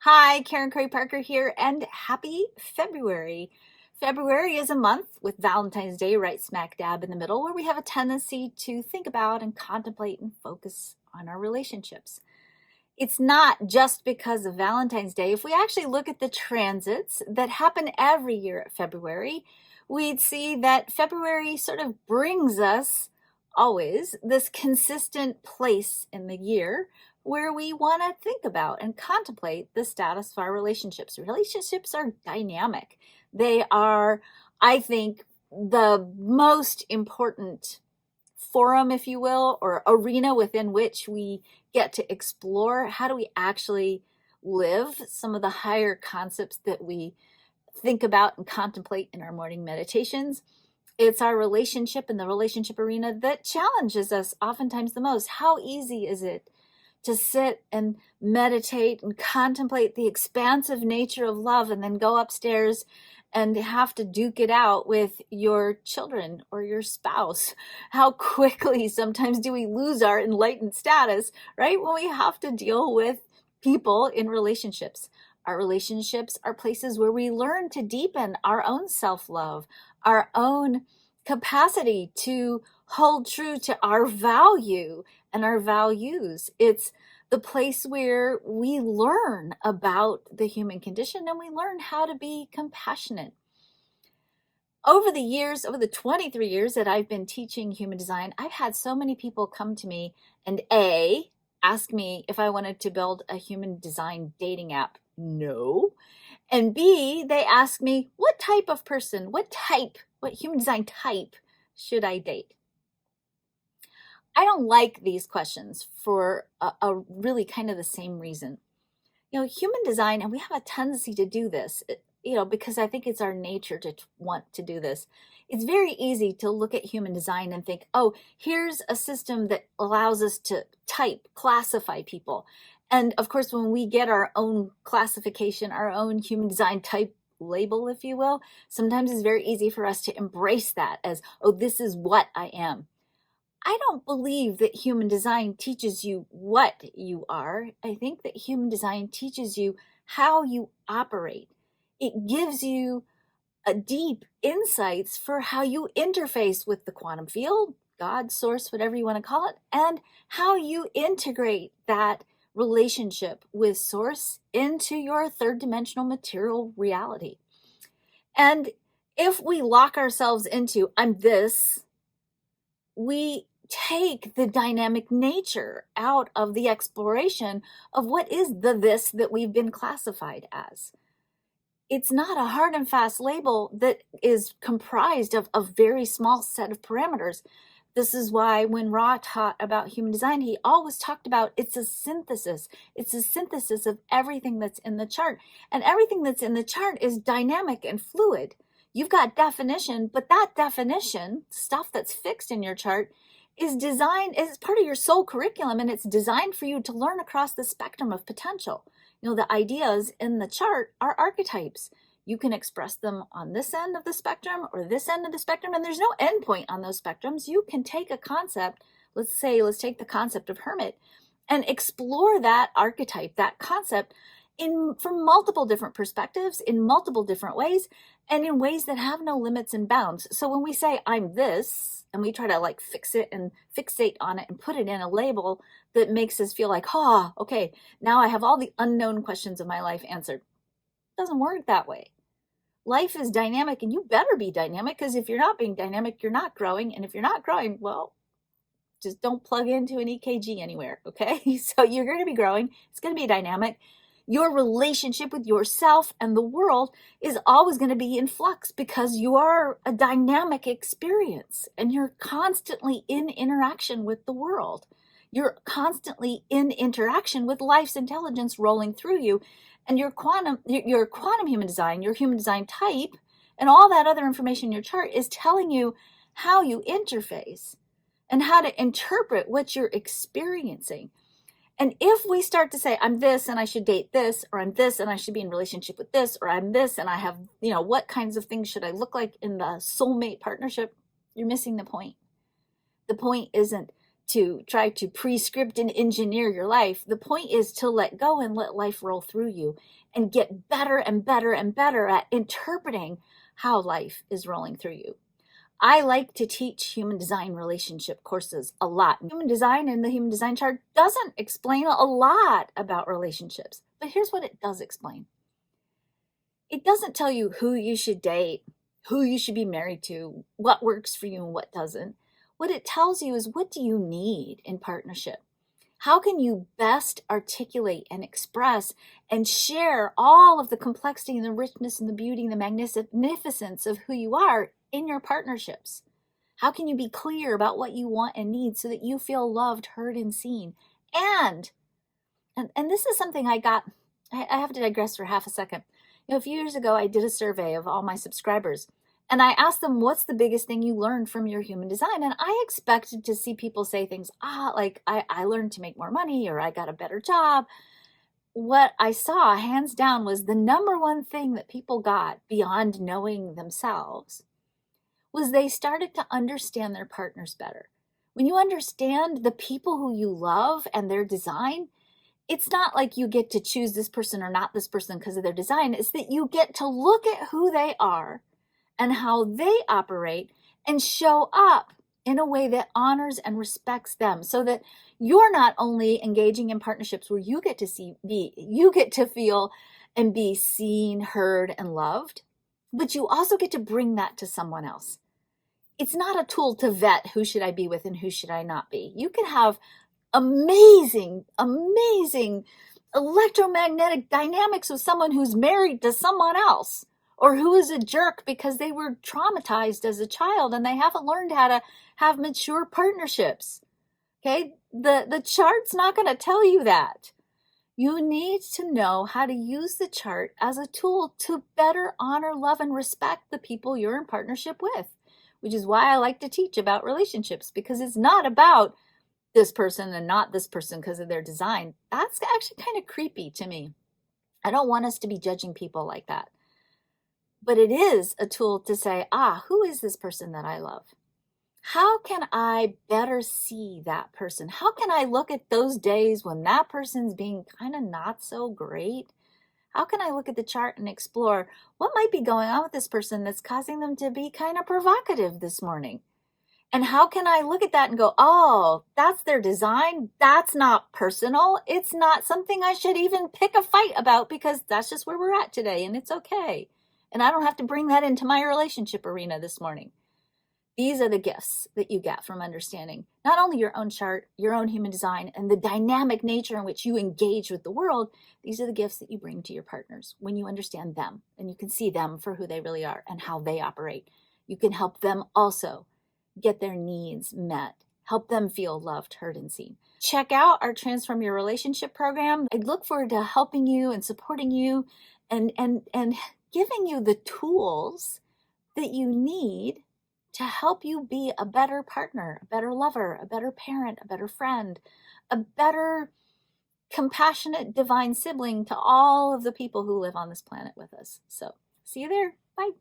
Hi, Karen Curry Parker here, and happy February. February is a month with Valentine's Day right smack dab in the middle, where we have a tendency to think about and contemplate and focus on our relationships. It's not just because of Valentine's Day. If we actually look at the transits that happen every year at February, we'd see that February sort of brings us always this consistent place in the year where we want to think about and contemplate the status of our relationships. Relationships are dynamic. They are, I think, the most important forum, if you will, or arena within which we get to explore how do we actually live some of the higher concepts that we think about and contemplate in our morning meditations. It's our relationship and the relationship arena that challenges us oftentimes the most. How easy is it to sit and meditate and contemplate the expansive nature of love and then go upstairs and have to duke it out with your children or your spouse? How quickly sometimes do we lose our enlightened status, right? When we have to deal with people in relationships. Our relationships are places where we learn to deepen our own self-love, our own capacity to hold true to our value and our values. It's the place where we learn about the human condition and we learn how to be compassionate. Over the years, over the 23 years that I've been teaching human design, I've had so many people come to me and ask me if I wanted to build a human design dating app. No. And B, they ask me, what type of person, what human design type should I date? I don't like these questions for a really kind of the same reason. Human design, and we have a tendency to do this, because I think it's our nature to want to do this. It's very easy to look at human design and think, oh, here's a system that allows us to classify people. And of course, when we get our own classification, our own human design type label, if you will, sometimes it's very easy for us to embrace that as, oh, this is what I am. I don't believe that human design teaches you what you are. I think that human design teaches you how you operate. It gives you a deep insights for how you interface with the quantum field, God, source, whatever you want to call it, and how you integrate that relationship with source into your third dimensional material reality. And if we lock ourselves into, I'm this, we take the dynamic nature out of the exploration of what is the this that we've been classified as. It's not a hard and fast label that is comprised of a very small set of parameters. This is why when Ra taught about human design, he always talked about it's a synthesis. It's a synthesis of everything that's in the chart. And everything that's in the chart is dynamic and fluid. You've got definition, but that definition, stuff that's fixed in your chart, is designed as part of your soul curriculum, and it's designed for you to learn across the spectrum of potential. The ideas in the chart are archetypes. You can express them on this end of the spectrum or this end of the spectrum, and there's no endpoint on those spectrums. You can take a concept, let's take the concept of hermit, and explore that archetype, that concept, from multiple different perspectives, in multiple different ways, and in ways that have no limits and bounds. So when we say I'm this, and we try to fix it and fixate on it and put it in a label that makes us feel like, okay, now I have all the unknown questions of my life answered. It doesn't work that way. Life is dynamic, and you better be dynamic, because if you're not being dynamic, you're not growing. And if you're not growing, well, just don't plug into an EKG anywhere, okay? So you're going to be growing. It's going to be dynamic. Your relationship with yourself and the world is always going to be in flux, because you are a dynamic experience and you're constantly in interaction with the world. You're constantly in interaction with life's intelligence rolling through you, and your quantum human design, your human design type, and all that other information in your chart is telling you how you interface and how to interpret what you're experiencing. And if we start to say, I'm this and I should date this, or I'm this and I should be in relationship with this, or I'm this and I have, what kinds of things should I look like in the soulmate partnership, you're missing the point. The point isn't to try to pre-script and engineer your life. The point is to let go and let life roll through you and get better and better and better at interpreting how life is rolling through you. I like to teach human design relationship courses a lot. Human design and the human design chart doesn't explain a lot about relationships, but here's what it does explain. It doesn't tell you who you should date, who you should be married to, what works for you and what doesn't. What it tells you is, what do you need in partnership? How can you best articulate and express and share all of the complexity and the richness and the beauty and the magnificence of who you are in your partnerships? How can you be clear about what you want and need so that you feel loved, heard, and seen? And this is something I have to digress for half a second. A few years ago, I did a survey of all my subscribers, and I asked them, what's the biggest thing you learned from your human design? And I expected to see people say things, like I learned to make more money, or I got a better job. What I saw, hands down, was the number one thing that people got beyond knowing themselves was they started to understand their partners better. When you understand the people who you love and their design, it's not like you get to choose this person or not this person because of their design. It's that you get to look at who they are and how they operate and show up in a way that honors and respects them, so that you're not only engaging in partnerships where you get to feel and be seen, heard, and loved, but you also get to bring that to someone else. It's not a tool to vet who should I be with and who should I not be. You can have amazing electromagnetic dynamics with someone who's married to someone else, or who is a jerk because they were traumatized as a child and they haven't learned how to have mature partnerships. Okay? The chart's not going to tell you that. You need to know how to use the chart as a tool to better honor, love, and respect the people you're in partnership with, which is why I like to teach about relationships, because it's not about this person and not this person because of their design. That's actually kind of creepy to me. I don't want us to be judging people like that. But it is a tool to say, who is this person that I love? How can I better see that person? How can I look at those days when that person's being kind of not so great? How can I look at the chart and explore what might be going on with this person that's causing them to be kind of provocative this morning? And how can I look at that and go, that's their design. That's not personal. It's not something I should even pick a fight about, because that's just where we're at today and it's okay. And I don't have to bring that into my relationship arena this morning. These are the gifts that you get from understanding not only your own chart, your own human design, and the dynamic nature in which you engage with the world. These are the gifts that you bring to your partners when you understand them and you can see them for who they really are and how they operate. You can help them also get their needs met, help them feel loved, heard, and seen. Check out our Transform Your Relationship program. I look forward to helping you and supporting you and giving you the tools that you need to help you be a better partner, a better lover, a better parent, a better friend, a better compassionate divine sibling to all of the people who live on this planet with us. So see you there. Bye.